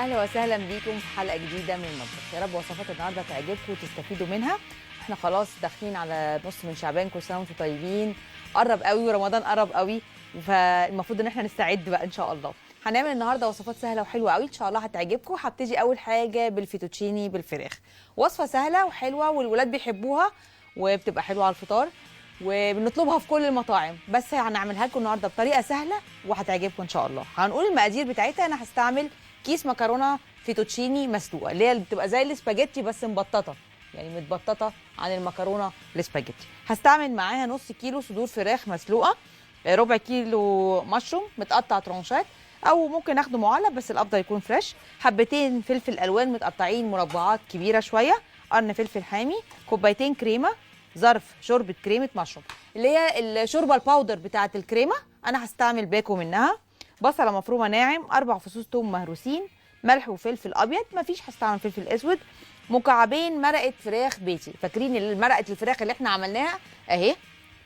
اهلا وسهلا بيكم في حلقه جديده من المطبخ. يا رب وصفات النهارده تعجبكم وتستفيدوا منها. احنا خلاص داخلين على نص من شعبان، كل سنه وانتم طيبين. قرب قوي ورمضان قرب قوي، فالمفروض ان احنا نستعد بقى ان شاء الله. هنعمل النهارده وصفات سهله وحلوه قوي ان شاء الله هتعجبكم. هبتدي اول حاجه بالفيتوتشيني بالفراخ. وصفه سهله وحلوه والولاد بيحبوها وبتبقى حلوه على الفطار وبنطلبها في كل المطاعم، بس هنعملها لكم النهارده بطريقه سهله وهتعجبكم ان شاء الله. هنقول المقادير بتاعتها. انا هستعمل كيس مكرونه فيتوتشيني مسلوقه، اللي بتبقى زي الاسباجيتي بس مبططه، يعني متبططه عن المكرونه الاسباجيتي. هستعمل معاها نص كيلو صدور فراخ مسلوقه، ربع كيلو مشروم متقطع ترانشات او ممكن اخده معلب بس الافضل يكون فريش، حبتين فلفل الوان متقطعين مربعات كبيره شويه، قرن فلفل حامي، كوبايتين كريمه، ظرف شوربه كريمه مشروم اللي هي الشوربه الباودر بتاعه الكريمه، انا هستعمل باكو منها، بصله مفرومه ناعم، 4 فصوص ثوم مهروسين، ملح وفلفل ابيض، مفيش هستعمل فلفل اسود، مكعبين مرقه فراخ بيتي. فاكرين مرقه الفراخ اللي احنا عملناها اهي،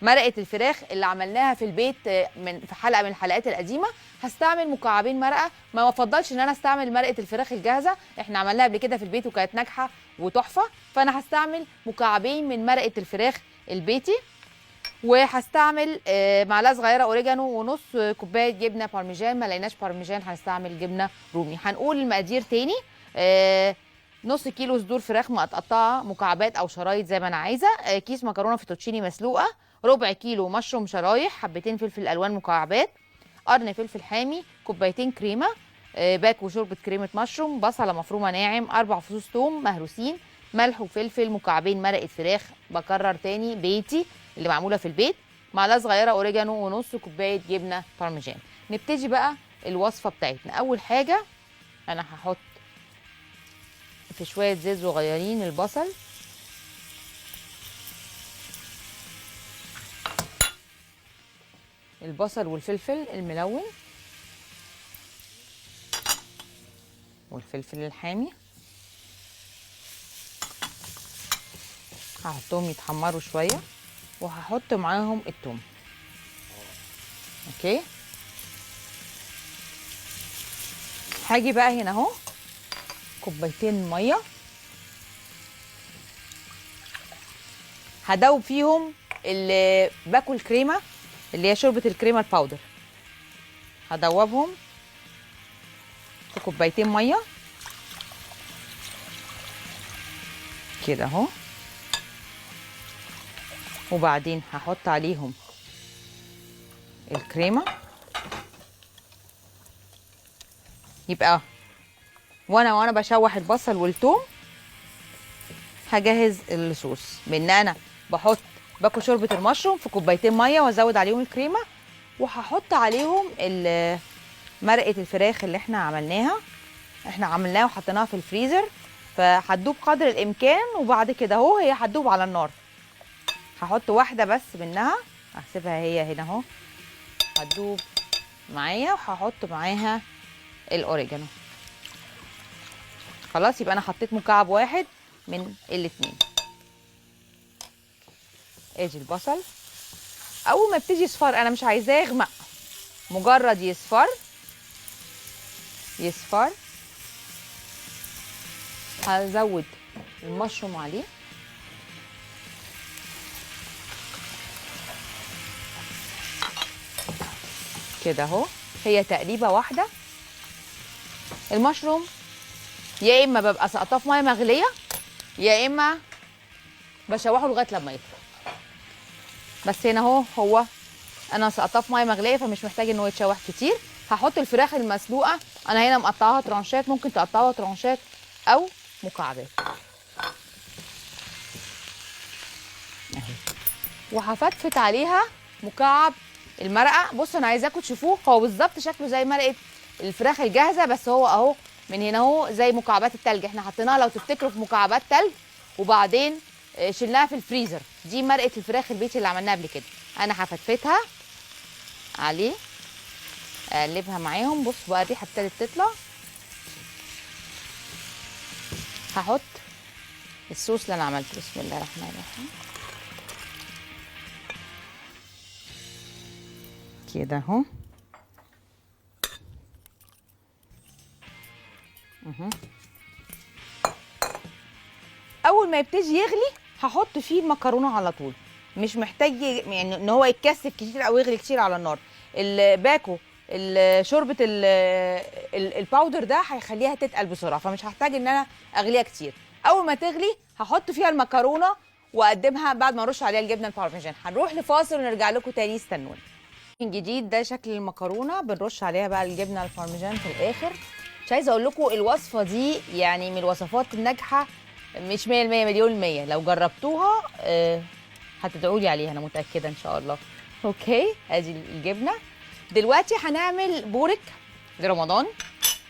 مرقه الفراخ اللي عملناها في البيت في حلقه من الحلقات القديمه. هستعمل مكعبين مرقه، ما بفضلش ان انا استعمل مرقه الفراخ الجاهزه، احنا عملناها قبل كده في البيت وكانت ناجحه وتحفه، فانا هستعمل مكعبين من مرقه الفراخ البيتي. وهستعمل معلقه صغيره اوريجانو ونص كوبايه جبنه بارميجان، ما لقيناش بارميجان هنستعمل جبنه رومي. هنقول المقادير تاني. نص كيلو صدور فراخ متقطعه مكعبات او شرايط زي ما انا عايزه، كيس مكرونه فيتوتشيني مسلوقه، ربع كيلو مشروم شرايح، حبتين فلفل الوان مكعبات، قرن فلفل حامي، كوبايتين كريمه، باكو شوربه كريمه مشروم، بصله مفرومه ناعم، 4 فصوص ثوم مهروسين، ملح وفلفل، مكعبين مرقه فراخ بكرر تاني بيتي اللي معموله في البيت، معلقه صغيره اوريجانو ونص كوبايه جبنه بارميجان. نبتدي بقى الوصفه بتاعتنا. اول حاجه انا هحط في شويه زيت صغيرين البصل، والفلفل الملون والفلفل الحامي، هحطهم يتحمروا شويه وهحط معاهم الثوم. اوكي، هاجي بقى هنا اهو كوبايتين ميه هدوب فيهم اللي باكل كريمه اللي هي شوربه الكريمه الباودر، هدوبهم في كوبايتين ميه كده اهو، وبعدين هحط عليهم الكريمه. يبقى وانا بشوح البصل والثوم هجهز الصوص بان انا باكل شوربه المشروم في كوبايتين ميه وازود عليهم الكريمه، وهحط عليهم مرقه الفراخ اللي احنا عملناها وحطيناها في الفريزر، فهتدوب قدر الامكان، وبعد كده اهو هي هتدوب على النار. هحط واحده بس منها، هسيبها هي هنا اهو هتدوب معايا، وهحط معاها الاوريجانو. خلاص يبقى انا حطيت مكعب واحد من الاتنين. ادي البصل اول ما يبتدي يصفر، انا مش عايزاه يغمق، مجرد يصفر هزود المشروم عليه كده اهو، هي تقريبه واحده. المشروم يا اما ببقى سقطاه في ميه مغليه يا اما بشوحه لغايه لما يطرى، بس هنا هو انا سقطاه في ميه مغليه فمش محتاج ان هو يتشوح كتير. هحط الفراخ المسلوقه، انا هنا مقطعاها ترانشات، ممكن تقطعوها ترانشات او مكعبات اهي، وهفتفت عليها مكعب المرقه. بصوا انا عايزاكم تشوفوه، هو بالظبط شكله زي مرقه الفراخ الجاهزه، بس هو اهو من هنا اهو زي مكعبات التلج، احنا حطيناها لو تفتكروا في مكعبات تلج وبعدين شلناها في الفريزر. دي مرقه الفراخ البيتي اللي عملناها قبل كده. انا هفتفتها عليه، اقلبها معاهم. بصوا بقى الريحه ابتدت تطلع. هحط الصوص اللي انا عملته، بسم الله الرحمن الرحيم كده اهو. اول ما يبتدي يغلي هحط فيه المكرونه على طول، مش محتاج يعني ان هو يتكثف كتير او يغلي كتير على النار. الباكو شوربه الباودر ده هيخليها تتقل بسرعه، فمش هحتاج ان انا اغليها كتير. اول ما تغلي هحط فيها المكرونه واقدمها بعد ما ارش عليها الجبنه البارميجان. هنروح لفاصل ونرجع لكم تاني، استنوني. من جديد ده شكل المكرونه، بنرش عليها بقى الجبنه البارميجان في الاخر. مش عايزه اقول لكم الوصفه دي يعني من الوصفات الناجحه، مش 100% مليون المية. لو جربتوها هتدعوا لي عليها، انا متاكده ان شاء الله. اوكي، ادي الجبنه. دلوقتي هنعمل بورك لرمضان،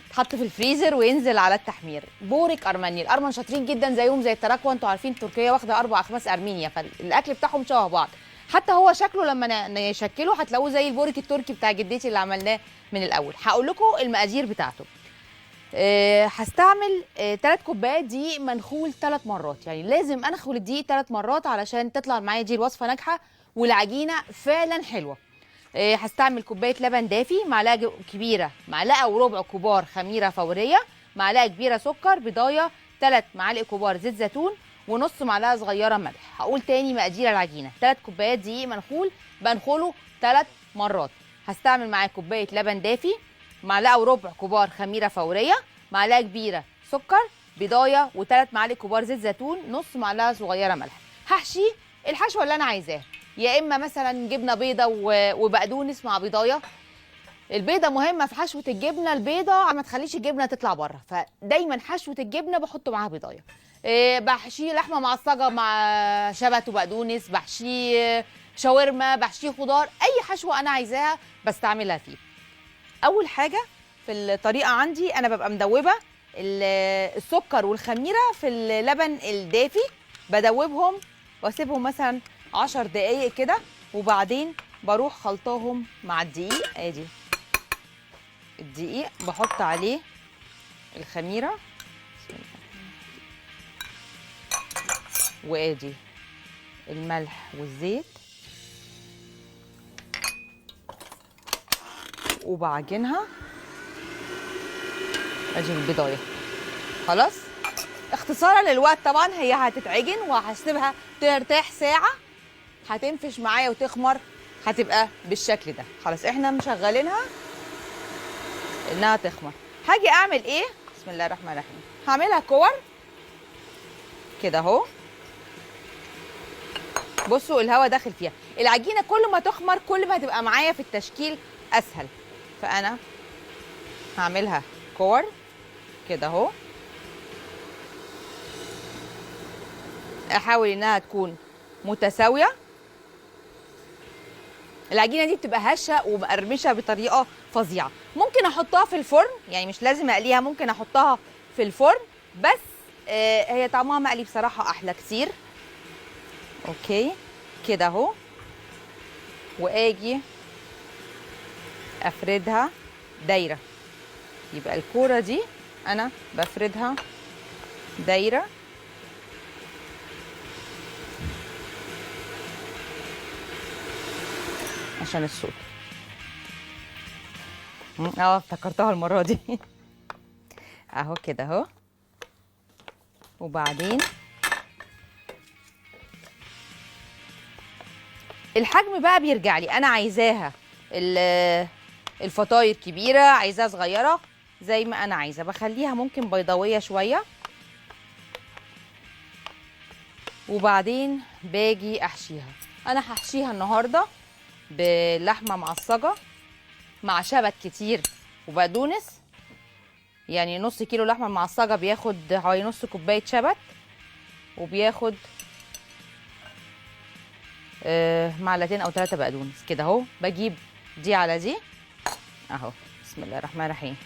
تحط في الفريزر وينزل على التحمير. بورك ارمني، الارمن شاطرين جدا زيهم زي التراكوة. انتوا عارفين تركيا واخده 4 أخماس ارمينيا، فالاكل بتاعهم شبه بعض. حتى هو شكله لما نشكله هتلاقوه زي البورك التركي بتاع جدتي اللي عملناه من الاول. هقول لكم المقادير بتاعته. هستعمل 3 كوبايات دقيق منخول 3 مرات، يعني لازم انخل الدقيق 3 مرات علشان تطلع معايا دي الوصفه ناجحه والعجينه فعلا حلوه. هستعمل كوبايه لبن دافي، معلقه كبيره، معلقه وربع كبار خميره فوريه، معلقه كبيره سكر، بضايه، 3 معالق كبار زيت زيتون، ونص معلقه صغيره ملح. هقول تاني مقادير العجينه: 3 كوبايات دقيق منخول بنخله 3 مرات. هستعمل معاه كوبايه لبن دافي، معلقه وربع كبار خميره فوريه، معلقه كبيره سكر، بضايه، و3 معالق كبار زيت زيتون، نص معلقه صغيره ملح. هحشيه الحشوه اللي انا عايزاها، يا اما مثلا جبنه بيضه وبقدونس مع بضايه. البيضه مهمه في حشوه الجبنه، البيضه ما تخليش الجبنه تطلع بره، فدايما حشوه الجبنه بحط معاها بضايه. بحشيه لحمه معصجه مع شبت وبقدونس، بحشيه شاورما، بحشيه خضار، اي حشوه انا عايزاها بستعملها فيه. اول حاجه في الطريقه عندي انا ببقى مدوبه السكر والخميره في اللبن الدافي، بدوبهم واسيبهم مثلا 10 دقايق كده، وبعدين بروح خلطاهم مع الدقيق. ادي الدقيق بحط عليه الخميره، وادي الملح والزيت، وبعجنها. ادي البضايه. خلاص، اختصارا للوقت طبعا هي هتتعجن وهسيبها ترتاح ساعه، هتنفش معايا وتخمر، هتبقى بالشكل ده. خلاص احنا مشغلينها انها تخمر. هاجي اعمل ايه؟ بسم الله الرحمن الرحيم. هعملها كور كده اهو. بصوا الهواء داخل فيها. العجينه كل ما تخمر كل ما هتبقى معايا في التشكيل اسهل، فانا هعملها كور كده اهو. احاول انها تكون متساويه. العجينه دي بتبقى هشه ومقرمشه بطريقه فظيعه. ممكن احطها في الفرن، يعني مش لازم اقليها، ممكن احطها في الفرن، بس هي طعمها مقلي بصراحه احلى كتير. اوكي كده اهو. واجي افردها دايره، يبقى الكوره دي انا بفردها دايره. عشان الصوت افتكرتها المره دي. اهو كده اهو. وبعدين الحجم بقى بيرجع لي، انا عايزاها الفطاير كبيره، عايزاها صغيره، زي ما انا عايزه. بخليها ممكن بيضاويه شويه، وبعدين باجي احشيها. انا هحشيها النهارده بلحمه معصجه مع شبت كتير وبقدونس، يعني نص كيلو لحمه معصجه بياخد حوالي نص كوبايه شبت، وبياخد معلقتين او 3 بقدونس كده اهو. بجيب دي على دي اهو. بسم الله الرحمن الرحيم.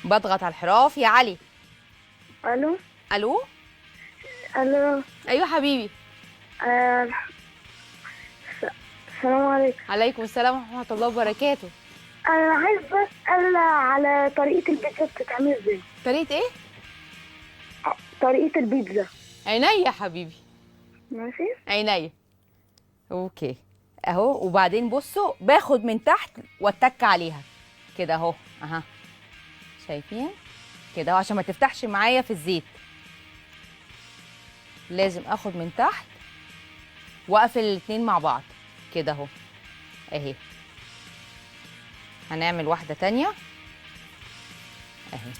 بضغط على الحراف. يا علي. الو. الو. الو. ايوه حبيبي. آه. السلام عليكم. عليكم السلام ورحمه الله وبركاته. انا عايز اسال على طريقه البيتزا بتتعمل ازاي. طريقه ايه؟ طريقه البيتزا. عينيا يا حبيبي. ماشي. عينيا. اوكي اهو. وبعدين بصوا باخد من تحت واتك عليها كده اهو. اها، شايفين كده عشان ما تفتحش معايا في الزيت. لازم اخد من تحت واقفل الاتنين مع بعض كده اهو. اهي هنعمل واحده تانية اهي.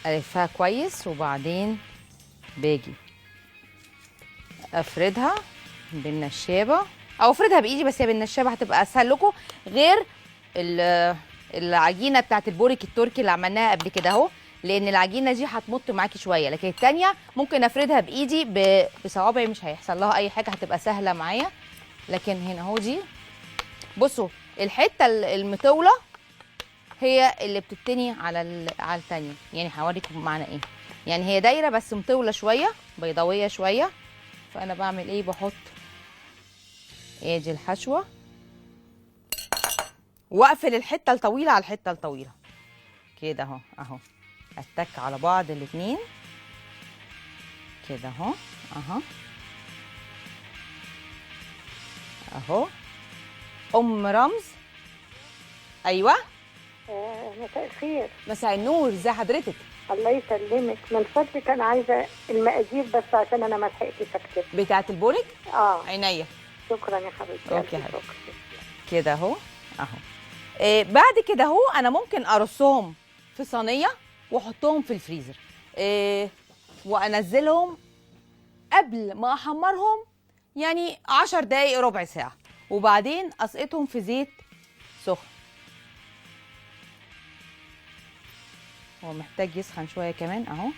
بلفها كويس وبعدين باجي افردها بالنشابه او افردها بايدي، بس هي بالنشابه هتبقى اسهل لكم، غير العجينه بتاعت البوريك التركي اللي عملناها قبل كده اهو، لان العجينه دي هتمط معاكي شويه، لكن التانيه ممكن افردها بايدي بصوابعي مش هيحصل لها اي حاجه، هتبقى سهله معايا. لكن هنا اهو دي بصوا الحته المطوله هي اللي بتتني على التانيه، يعني هوريكم معنى ايه. يعني هي دايره بس مطوله شويه، بيضاويه شويه. فانا بعمل ايه؟ بحط ادي الحشوه واقفل الحته الطويله على الحته الطويله كده اهو. اهو اتك على بعض الاتنين كده اهو. اهو اهو. رمز. ايوه مساء الخير. مساء النور، ازي حضرتك؟ الله يسلمك. من فضلك انا عايزه المقادير بس عشان انا ما لحقتش اكتب. بتاعه البورك؟ عينيا. شكرا يا حبيبتي. اوكي يا حبيبتي. كده اهو. اهو. بعد كده اهو انا ممكن ارصهم في صينيه واحطهم في الفريزر، وانزلهم قبل ما احمرهم يعني 10 دقايق ربع ساعه، وبعدين اسقطهم في زيت سخن. هو محتاج يسخن شويه كمان اهو.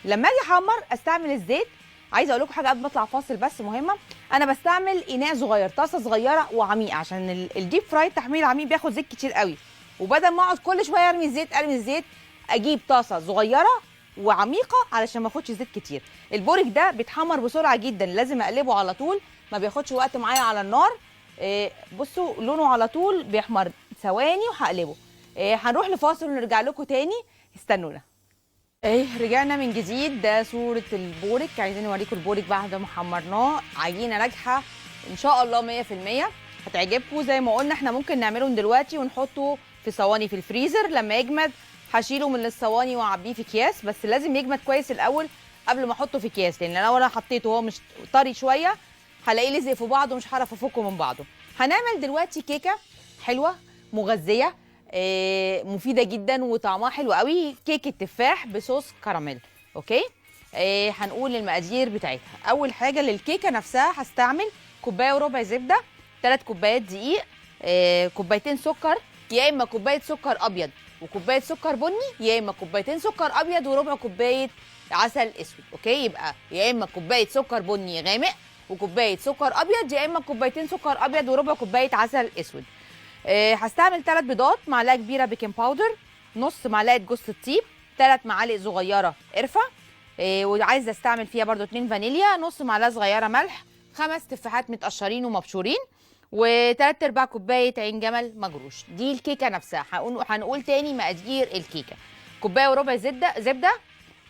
لما اجي احمر استعمل الزيت. عايزه اقول لكم حاجه قبل ما اطلع فاصل بس مهمه. انا بستعمل اناء صغير، طاسه صغيره وعميقه، عشان الديب فراي التحمير العميق بياخد زيت كتير قوي، وبدل ما اقعد كل شويه ارمي الزيت اجيب طاسه صغيره وعميقه علشان ما اخدش زيت كتير. البورك ده بيتحمر بسرعه جدا، لازم اقلبه على طول، ما بياخدش وقت معايا على النار. بصوا لونه على طول بيحمر، ثواني وهقلبه. هنروح لفاصل ونرجع لكم تاني، استنونا. رجعنا من جديد. ده صورة البورك، عايزين نوريكم البورك بعد ما حمرناه. عجينة ناجحة ان شاء الله 100%، هتعجبكم. زي ما قلنا احنا ممكن نعمله من دلوقتي ونحطه في صواني في الفريزر، لما يجمد هشيله من الصواني واعبيه في اكياس، بس لازم يجمد كويس الاول قبل ما احطه في اكياس، لان لو انا حطيته وهو مش طري شوية هلاقيه لزق في بعضه ومش هعرف افكه من بعضه. هنعمل دلوقتي كيكة حلوة مغذية مفيده جدا وطعمها حلو قوي، كيكه تفاح بصوص كراميل. اوكي. هنقول المقادير بتاعتها. اول حاجه للكيكه نفسها هستعمل كوبايه وربع زبده، 3 كوبايات دقيق، كوبايتين سكر، يا اما كوبايه سكر ابيض وكوبايه سكر بني، يا اما كوبايتين سكر ابيض وربع كوبايه عسل اسود. اوكي، يبقى يا اما كوبايه سكر بني غامق وكوبايه سكر ابيض، يا اما كوبايتين سكر ابيض وربع كوبايه عسل اسود. هستعمل 3 بيضات، معلقه كبيره بيكنج باودر، نص معلقه جوز الطيب، 3 معالق صغيره قرفه، وعايزه استعمل فيها برده 2 فانيليا، نص معلقه صغيره ملح، 5 تفاحات متقشرين ومبشورين، و3/4 كوبايه عين جمل مجروش. دي الكيكه نفسها. هنقول تاني مقادير الكيكه. كوبايه وربع زبده،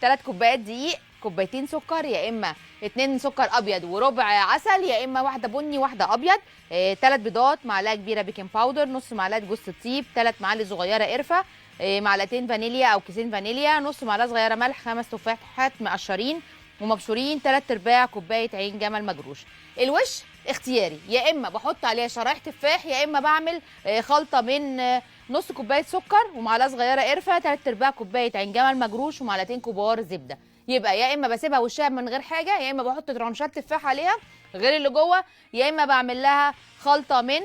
3 كوبايات دقيق، كوبايتين سكر، يا اما 2 سكر ابيض وربع عسل، يا اما واحده بني واحده ابيض، 3 بيضات، معلقه كبيره بيكنج باودر، نص معلقه جوز الطيب، 3 معالق صغيره قرفه، معلقتين فانيليا او كيسين فانيليا، نص معلقه صغيره ملح، 5 تفاحات مقشرين ومبشورين، 3/4 كوبايه عين جمل مجروش. الوش اختياري، يا اما بحط عليها شرايح تفاح، يا اما بعمل خلطه من نص كوبايه سكر ومعلقه صغيره قرفه، 3/4 كوبايه عين جمل مجروش، ومعلقتين كبار زبده. يبقى يا اما بسيبها وشها من غير حاجه، يا اما بحط ترانشات تفاح عليها غير اللي جوه، يا اما بعمل لها خلطه من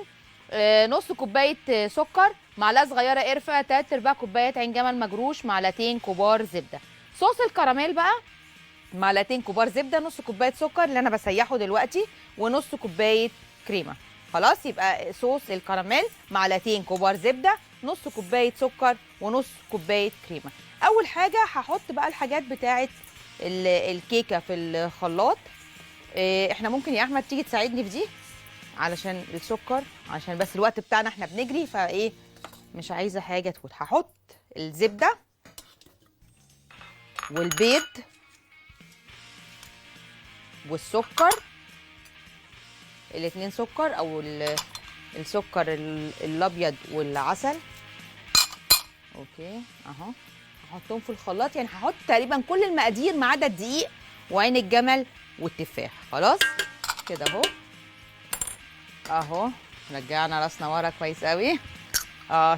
نص كوبايه سكر، معلقه صغيره قرفه، 3/4 كوبايه عين جمل مجروش، معلقتين كبار زبده. صوص الكراميل بقى، معلقتين كبار زبده، نص كوبايه سكر اللي انا بسيحه دلوقتي، ونص كوبايه كريمه. خلاص، يبقى صوص الكراميل معلقتين كبار زبده، نص كوبايه سكر، ونص كوبايه كريمه. اول حاجه هحط بقى الحاجات بتاعه الكيكه في الخلاط. احنا ممكن يا احمد تيجي تساعدني في دي علشان السكر، عشان بس الوقت بتاعنا احنا بنجري، فايه مش عايزه حاجه تفوت. هحط الزبده والبيض والسكر، الاتنين سكر او السكر الابيض والعسل، اوكي اهو. هحطهم في الخلاط، يعني هحط تقريبا كل المقادير ما عدا الدقيق وعين الجمل والتفاح. خلاص كده اهو. اهو رجعنا راسنا ورا كويس قوي.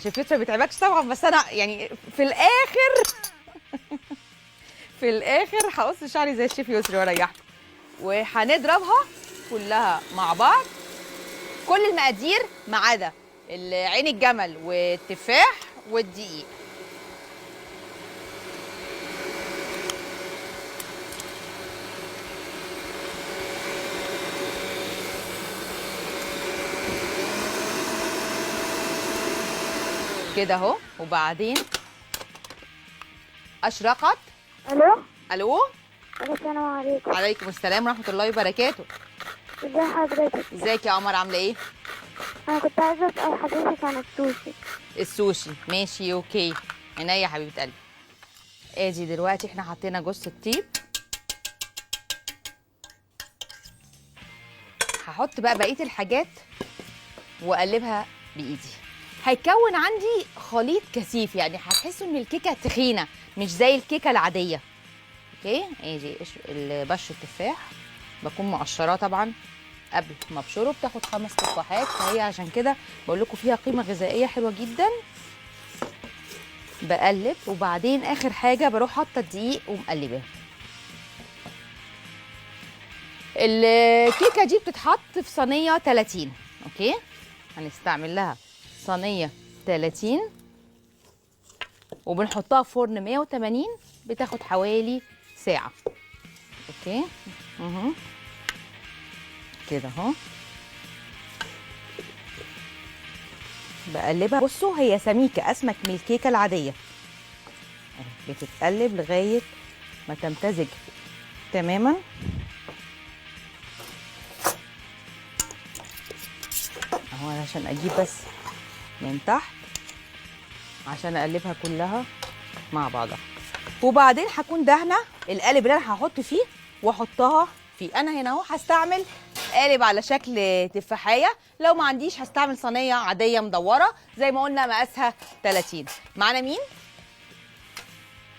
شوف يوسف ما بيتعبكش طبعا، بس انا يعني في الاخر في الاخر هقص شعري زي الشيف يسري واريحكم. وهنضربها كلها مع بعض، كل المقادير ما عدا عين الجمل والتفاح والدقيق. كده اهو. وبعدين اشرقت. الو. الو. السلام عليكم. عليكم السلام ورحمه الله وبركاته. ازي حضرتك؟ ازيك يا قمر، عامله ايه؟ انا كنت عايزه اسال حضرتك عن السوشي. السوشي ماشي اوكي، عينيا يا حبيبه قلبي. ادي دلوقتي احنا حطينا جوز الطيب. هحط بقى بقيه الحاجات واقلبها بايدي. هيكون عندي خليط كثيف، يعني هتحسوا ان الكيكه تخينه مش زي الكيكه العاديه. اوكي. ادي بش التفاح بكون مقشراه طبعا قبل ما ابشره، بتاخد 5 تفاحات، فهي عشان كده بقول لكم فيها قيمه غذائيه حلوه جدا. بقلب وبعدين اخر حاجه بروح حاطه الدقيق ومقلباه. الكيكه دي بتتحط في صينيه 30. اوكي. هنستعمل لها صينيه 30 وبنحطها في فرن 180، بتاخد حوالي ساعه. اوكي. كده اهو. بقلبها. بصوا هي سميكه اسمك من الكيكه العاديه، بتتقلب لغايه ما تمتزج تماما. اهو علشان اجيب بس من تحت عشان اقلبها كلها مع بعضها. وبعدين هكون دهنه القالب اللي انا هحط فيه واحطها فيه. انا هنا اهو هستعمل قالب على شكل تفاحيه، لو ما عنديش هستعمل صينيه عاديه مدوره زي ما قلنا مقاسها 30. معانا مين؟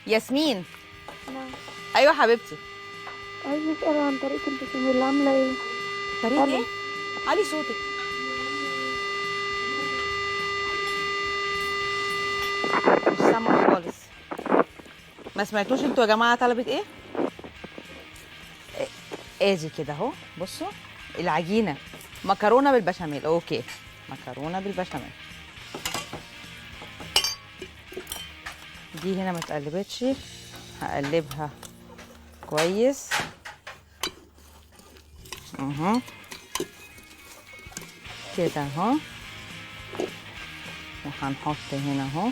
ياسمين. نعم. ايوه حبيبتي. عايزه اسال عن طريقه البشاميل عامله ايه؟ طريقه ايه؟ علي صوتك. مش سامعه خالص. ما سمعتوش انتوا يا جماعه طلبت ايه؟ ادي كده اهو. بصوا العجينه مكرونه بالبشاميل. اوكي مكرونه بالبشاميل. دي هنا ما اتقلبتش، هقلبها كويس. كده اهو. وهنحط هنا اهو.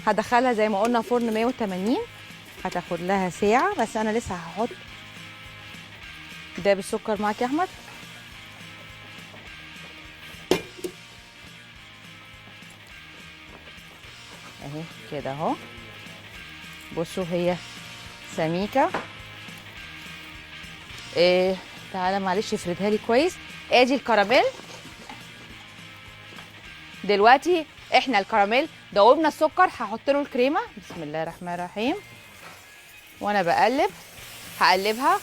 هدخلها زي ما قلنا فرن 180، هتاخد لها ساعة. بس أنا لسه هحط ده بالسكر معاك يا أحمد. أهي كده أهو. بصوا هي سميكة. تعالى معلش افردها لي كويس. ادي الكراميل. دلوقتي احنا الكراميل دوبنا السكر، هحط له الكريمه. بسم الله الرحمن الرحيم. وانا بقلب هقلبها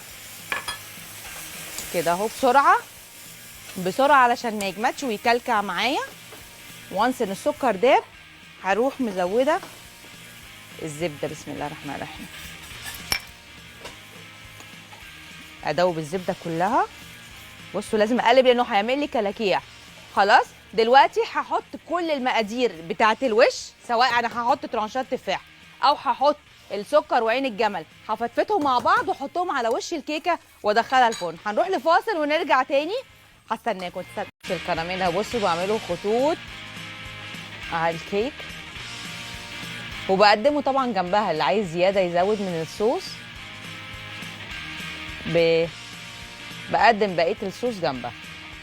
كده اهو بسرعه بسرعه علشان ما يجمدش ويكلكع معايا. وانس ان السكر داب هروح مزوده الزبده. بسم الله الرحمن الرحيم. ادوب الزبده كلها. بصوا لازم اقلب لانه هيعمل لي كلاكيع. خلاص دلوقتي هحط كل المقادير بتاعه الوش، سواء انا هحط ترانشات تفاح او هحط السكر وعين الجمل، هفتفتهم مع بعض واحطهم على وش الكيكه وادخلها الفرن. هنروح لفاصل ونرجع تاني. هستناكم. في الكراميل بصوا بعمله خطوط على الكيك وبقدمه طبعا جنبها. اللي عايز زياده يزود من الصوص بقدم بقيه الصوص جنبها.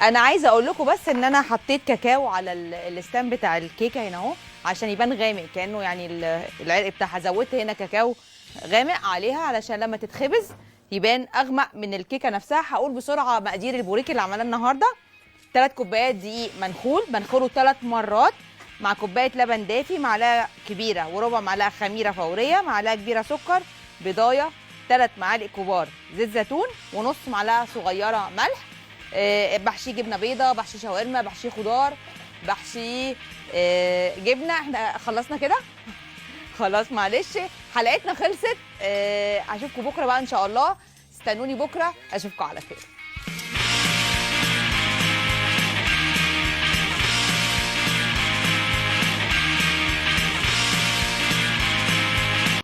انا عايزه اقول لكم بس ان انا حطيت كاكاو على الستاند بتاع الكيكه هنا اهو عشان يبان غامق كانه يعني العرق بتاعها. زودت هنا كاكاو غامق عليها علشان لما تتخبز يبان اغمق من الكيكه نفسها. هقول بسرعه مقادير البوريك اللي عملناه النهارده. 3 كوبايات دقيق منخول، بنخله 3 مرات. مع كوبايه لبن دافي، معلقه كبيره وربع معلقه خميره فوريه، معلقه كبيره سكر، بيضايه، 3 معالق كبار زيت زيتون، ونص معلقه صغيره ملح. بحشيه جبنه بيضه، بحشيه شاورما، بحشيه خضار، بحشيه جبنه. احنا خلصنا كده. خلاص معلش، حلقتنا خلصت. اشوفكم بكره بقى ان شاء الله. استنوني بكره، اشوفكم على خير.